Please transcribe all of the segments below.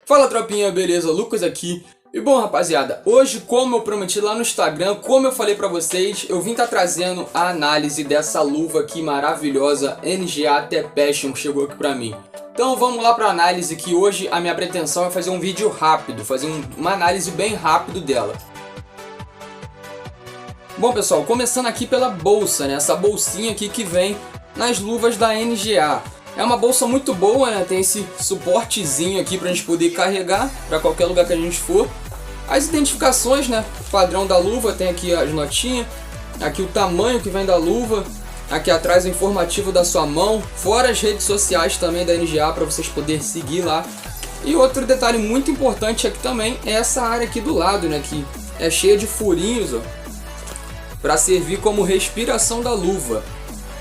Fala tropinha, beleza? Lucas aqui. E bom rapaziada, hoje como eu prometi lá no Instagram, como eu falei pra vocês, eu vim trazendo a análise dessa luva aqui maravilhosa, NGA The Passion, que chegou aqui pra mim. Então vamos lá pra análise, que hoje a minha pretensão é fazer um vídeo rápido, fazer uma análise bem rápido dela. Bom pessoal, começando aqui pela bolsa, né? Essa bolsinha aqui que vem nas luvas da NGA. É uma bolsa muito boa, né? Tem esse suportezinho aqui pra gente poder carregar pra qualquer lugar que a gente for. As identificações, né? Padrão da luva, tem aqui as notinhas. Aqui o tamanho que vem da luva. Aqui atrás o informativo da sua mão. Fora as redes sociais também da NGA para vocês poderem seguir lá. E outro detalhe muito importante aqui também é essa área aqui do lado, né? Que é cheia de furinhos, ó, para servir como respiração da luva.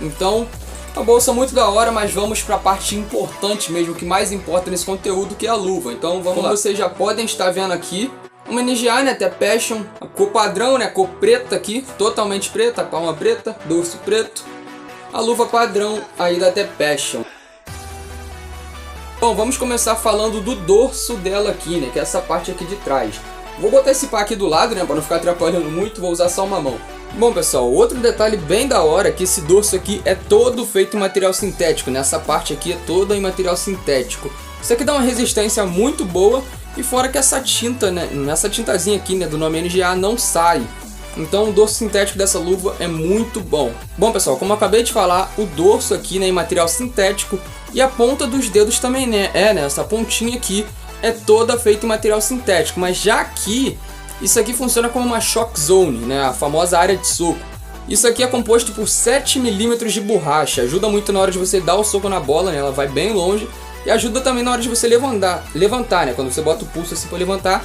Então, a bolsa muito da hora, mas vamos para a parte importante mesmo, que mais importa nesse conteúdo, que é a luva. Então vamos lá. Vocês já podem estar vendo aqui uma NGA, né, The Passion, a cor padrão, né, cor preta aqui, totalmente preta, palma preta, dorso preto. A luva padrão aí da The Passion. Bom, vamos começar falando do dorso dela aqui, né, que é essa parte aqui de trás. Vou botar esse pá aqui do lado, né, para não ficar atrapalhando muito, vou usar só uma mão. Bom pessoal, outro detalhe bem da hora é que esse dorso aqui é todo feito em material sintético, né? Essa parte aqui é toda em material sintético. Isso aqui dá uma resistência muito boa, e fora que essa tinta, né, essa tintazinha aqui, né, do nome NGA não sai. Então o dorso sintético dessa luva é muito bom. Bom pessoal, como eu acabei de falar, o dorso aqui, né, em material sintético, e a ponta dos dedos também, né, essa pontinha aqui é toda feita em material sintético, mas já aqui isso aqui funciona como uma shock zone, né? A famosa área de soco. Isso aqui é composto por 7 mm de borracha. Ajuda muito na hora de você dar o soco na bola, né? Ela vai bem longe. E ajuda também na hora de você levantar, né? Quando você bota o pulso assim para levantar.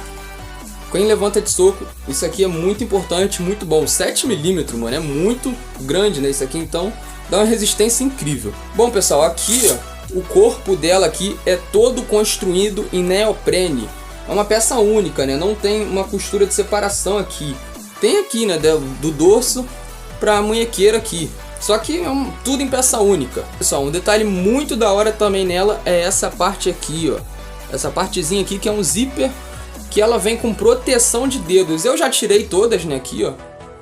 Quem levanta de soco, isso aqui é muito importante, muito bom. 7 mm, mano, é muito grande, né? Isso aqui então dá uma resistência incrível. Bom pessoal, aqui ó, o corpo dela aqui é todo construído em neoprene. É uma peça única, né? Não tem uma costura de separação aqui. Tem aqui, né, do dorso para a munhequeira aqui. Só que é tudo em peça única. Pessoal, um detalhe muito da hora também nela é essa parte aqui, ó. Essa partezinha aqui que é um zíper, que ela vem com proteção de dedos. Eu já tirei todas, né, aqui, ó.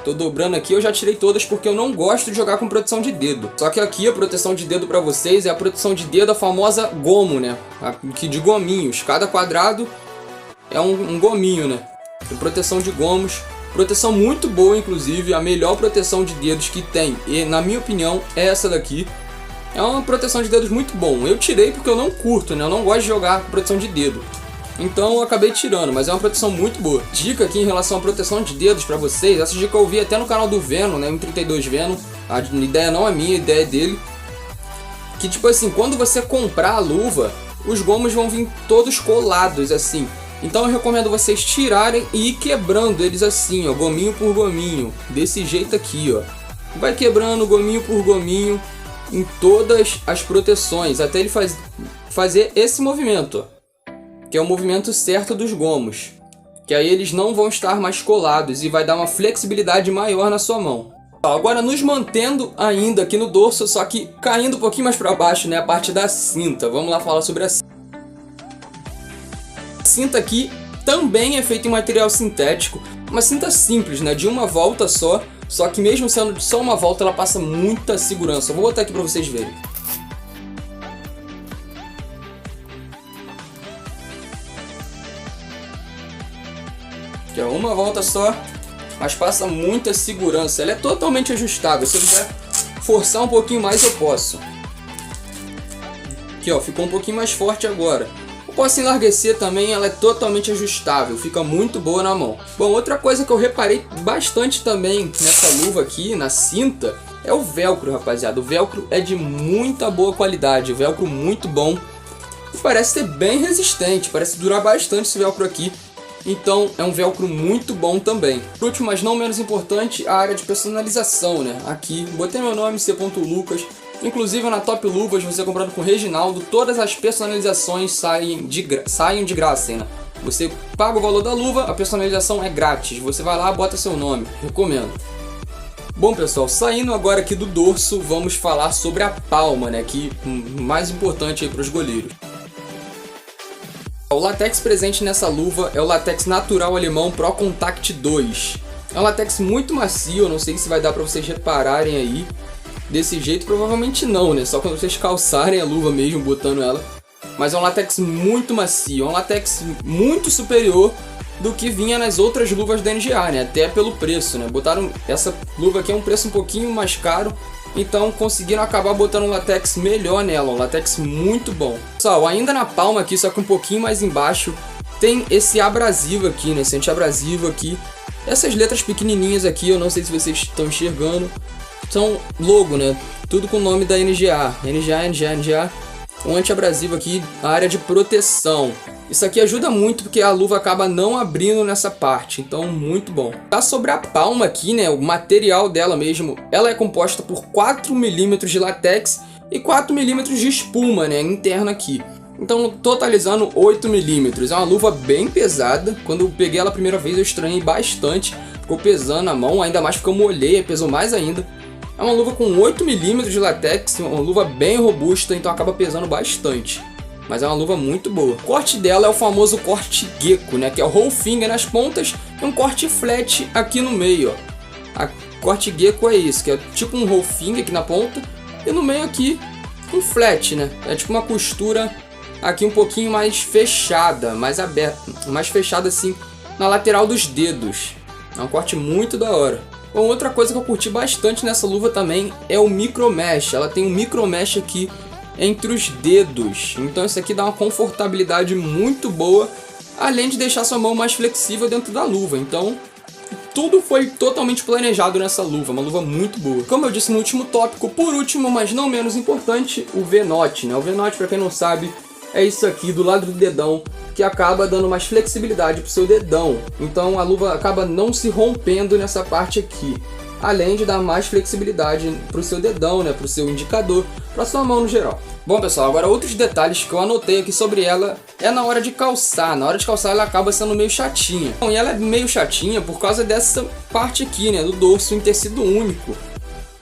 Tô dobrando aqui, eu já tirei todas porque eu não gosto de jogar com proteção de dedo. Só que aqui a proteção de dedo para vocês é a proteção de dedo, a famosa gomo, né? Aqui de gominhos. Cada quadrado é um gominho, né? Tem proteção de gomos. Proteção muito boa, inclusive. A melhor proteção de dedos que tem. E na minha opinião, é essa daqui. É uma proteção de dedos muito bom. Eu tirei porque eu não curto, né? Eu não gosto de jogar com proteção de dedo. Então eu acabei tirando, mas é uma proteção muito boa. Dica aqui em relação à proteção de dedos pra vocês. Essa dica eu vi até no canal do Venom, né? M32 Venom. A ideia não é minha, a ideia é dele. Que tipo assim, quando você comprar a luva, os gomos vão vir todos colados assim. Então eu recomendo vocês tirarem e ir quebrando eles assim, ó, gominho por gominho, desse jeito aqui, ó. Vai quebrando gominho por gominho em todas as proteções, até ele fazer esse movimento, ó, que é o movimento certo dos gomos. Que aí eles não vão estar mais colados e vai dar uma flexibilidade maior na sua mão. Agora nos mantendo ainda aqui no dorso, só que caindo um pouquinho mais para baixo, né, a parte da cinta. Vamos lá falar sobre a cinta. A cinta aqui também é feita em material sintético, uma cinta simples, né, de uma volta só que mesmo sendo só uma volta ela passa muita segurança. Eu vou botar aqui para vocês verem. Aqui é uma volta só, mas passa muita segurança. Ela é totalmente ajustável, se eu quiser forçar um pouquinho mais eu posso. Aqui ó, ficou um pouquinho mais forte agora. Eu posso enlarguecer também, ela é totalmente ajustável, fica muito boa na mão. Bom, outra coisa que eu reparei bastante também nessa luva aqui, na cinta, é o velcro, rapaziada. O velcro é de muita boa qualidade, o velcro muito bom. E parece ser bem resistente, parece durar bastante esse velcro aqui. Então é um velcro muito bom também. Por último, mas não menos importante, a área de personalização, né? Aqui, botei meu nome, C.Lucas. Inclusive na Top Luvas, você comprando com o Reginaldo, todas as personalizações saem de graça, né? Você paga o valor da luva, a personalização é grátis. Você vai lá, bota seu nome. Recomendo. Bom pessoal, saindo agora aqui do dorso, vamos falar sobre a palma, né? Que mais importante aí para os goleiros. O látex presente nessa luva é o látex natural alemão Pro Contact 2. É um látex muito macio, eu não sei se vai dar pra vocês repararem aí. Desse jeito provavelmente não, né? Só quando vocês calçarem a luva mesmo, botando ela. Mas é um látex muito macio, é um látex muito superior do que vinha nas outras luvas da NGA, né? Até pelo preço, né? Botaram essa luva aqui é um preço um pouquinho mais caro, então conseguiram acabar botando um látex melhor nela, um látex muito bom. Pessoal, ainda na palma aqui, só que um pouquinho mais embaixo, tem esse abrasivo aqui, né? Esse anti-abrasivo aqui. Essas letras pequenininhas aqui, eu não sei se vocês estão enxergando, são logo, né? Tudo com o nome da NGA. NGA. Um anti-abrasivo aqui, a área de proteção. Isso aqui ajuda muito porque a luva acaba não abrindo nessa parte, então muito bom. Tá sobre a palma aqui, né? O material dela mesmo, ela é composta por 4 mm de látex e 4 mm de espuma, né? Interna aqui. Então, totalizando 8 mm. É uma luva bem pesada. Quando eu peguei ela a primeira vez, eu estranhei bastante. Ficou pesando a mão, ainda mais porque eu molhei, pesou mais ainda. É uma luva com 8 mm de látex, uma luva bem robusta, então acaba pesando bastante. Mas é uma luva muito boa. O corte dela é o famoso corte gecko, né? Que é o roll finger nas pontas e um corte flat aqui no meio, ó. O corte gecko é isso, que é tipo um roll finger aqui na ponta e no meio aqui um flat, né? É tipo uma costura aqui um pouquinho mais fechada, mais aberta, mais fechada assim na lateral dos dedos. É um corte muito da hora. Bom, outra coisa que eu curti bastante nessa luva também é o micro mesh. Ela tem um micro mesh aqui entre os dedos, então isso aqui dá uma confortabilidade muito boa, além de deixar sua mão mais flexível dentro da luva. Então tudo foi totalmente planejado nessa luva, uma luva muito boa. Como eu disse no último tópico, por último, mas não menos importante, o V-Knot, né? O V-Knot, para quem não sabe, é isso aqui do lado do dedão, que acaba dando mais flexibilidade pro seu dedão. Então a luva acaba não se rompendo nessa parte aqui, além de dar mais flexibilidade pro seu dedão, né, pro seu indicador, pra sua mão no geral. Bom, pessoal, agora outros detalhes que eu anotei aqui sobre ela é na hora de calçar. Na hora de calçar ela acaba sendo meio chatinha. Bom, e ela é meio chatinha por causa dessa parte aqui, né, do dorso em tecido único.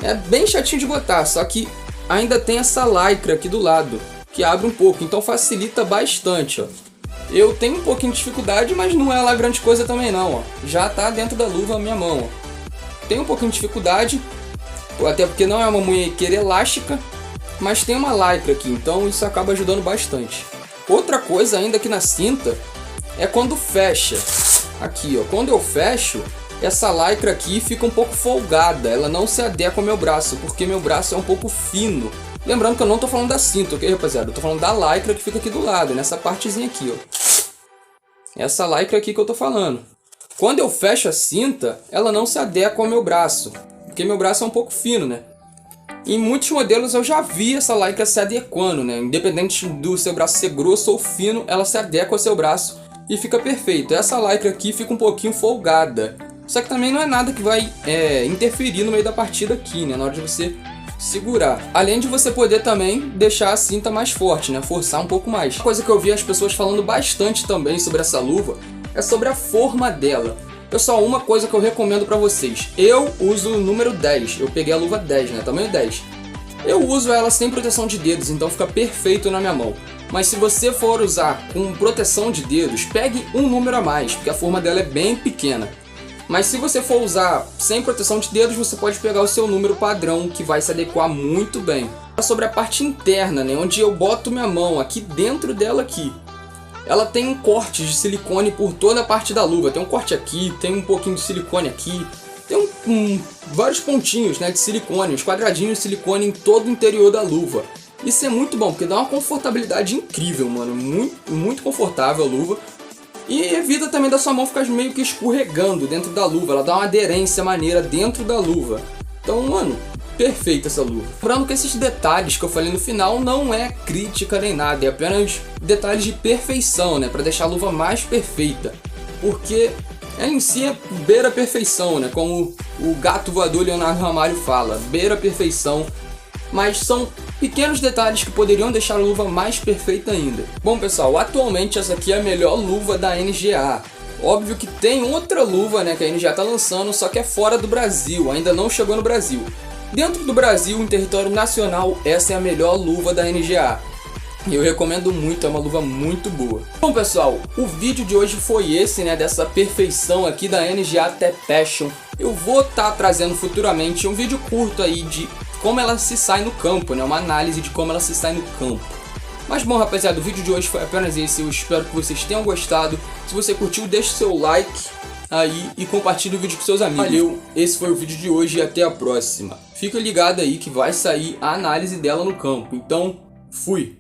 É bem chatinho de botar, só que ainda tem essa lycra aqui do lado, que abre um pouco, então facilita bastante, ó. Eu tenho um pouquinho de dificuldade, mas não é lá grande coisa também não, ó. Já tá dentro da luva a minha mão, ó. Tem um pouquinho de dificuldade, até porque não é uma munhequeira elástica, mas tem uma lycra aqui, então isso acaba ajudando bastante. Outra coisa ainda aqui na cinta é quando fecha. Aqui, ó, quando eu fecho, essa lycra aqui fica um pouco folgada, ela não se adequa ao meu braço, porque meu braço é um pouco fino. Lembrando que eu não tô falando da cinta, ok, rapaziada? Eu tô falando da lycra que fica aqui do lado, nessa partezinha aqui, ó. Essa lycra aqui que eu tô falando. Quando eu fecho a cinta, ela não se adequa ao meu braço, porque meu braço é um pouco fino, né? Em muitos modelos eu já vi essa lycra se adequando, né? Independente do seu braço ser grosso ou fino, ela se adequa ao seu braço e fica perfeito. Essa lycra aqui fica um pouquinho folgada. Só que também não é nada que vai interferir no meio da partida aqui, né? Na hora de você segurar. Além de você poder também deixar a cinta mais forte, né? Forçar um pouco mais. Uma coisa que eu vi as pessoas falando bastante também sobre essa luva é sobre a forma dela. Pessoal, uma coisa que eu recomendo pra vocês. Eu uso o número 10. Eu peguei a luva 10, né? Tamanho 10. Eu uso ela sem proteção de dedos, então fica perfeito na minha mão. Mas se você for usar com proteção de dedos, pegue um número a mais, porque a forma dela é bem pequena. Mas se você for usar sem proteção de dedos, você pode pegar o seu número padrão, que vai se adequar muito bem. Sobre a parte interna, né, onde eu boto minha mão, aqui dentro dela aqui. Ela tem cortes de silicone por toda a parte da luva. Tem um corte aqui, tem um pouquinho de silicone aqui. Tem vários pontinhos, né, de silicone, uns quadradinhos de silicone em todo o interior da luva. Isso é muito bom, porque dá uma confortabilidade incrível, mano. Muito, muito confortável a luva. E evita também da sua mão ficar meio que escorregando dentro da luva. Ela dá uma aderência maneira dentro da luva. Então, mano, perfeita essa luva. Lembrando que esses detalhes que eu falei no final não é crítica nem nada. É apenas detalhes de perfeição, né? Pra deixar a luva mais perfeita. Porque ela em si é beira a perfeição, né? Como o gato voador Leonardo Ramalho fala. Beira a perfeição. Mas são pequenos detalhes que poderiam deixar a luva mais perfeita ainda. Bom, pessoal, atualmente essa aqui é a melhor luva da NGA. Óbvio que tem outra luva, né, que a NGA tá lançando, só que é fora do Brasil, ainda não chegou no Brasil. Dentro do Brasil, em território nacional, essa é a melhor luva da NGA. Eu recomendo muito, é uma luva muito boa. Bom pessoal, o vídeo de hoje foi esse, né, dessa perfeição aqui da NGA T-Passion. Eu vou estar trazendo futuramente um vídeo curto aí de como ela se sai no campo, né, uma análise de como ela se sai no campo. Mas bom rapaziada, o vídeo de hoje foi apenas esse, eu espero que vocês tenham gostado. Se você curtiu, deixe seu like aí e compartilhe o vídeo com seus amigos. Valeu, esse foi o vídeo de hoje e até a próxima. Fica ligado aí que vai sair a análise dela no campo, então fui!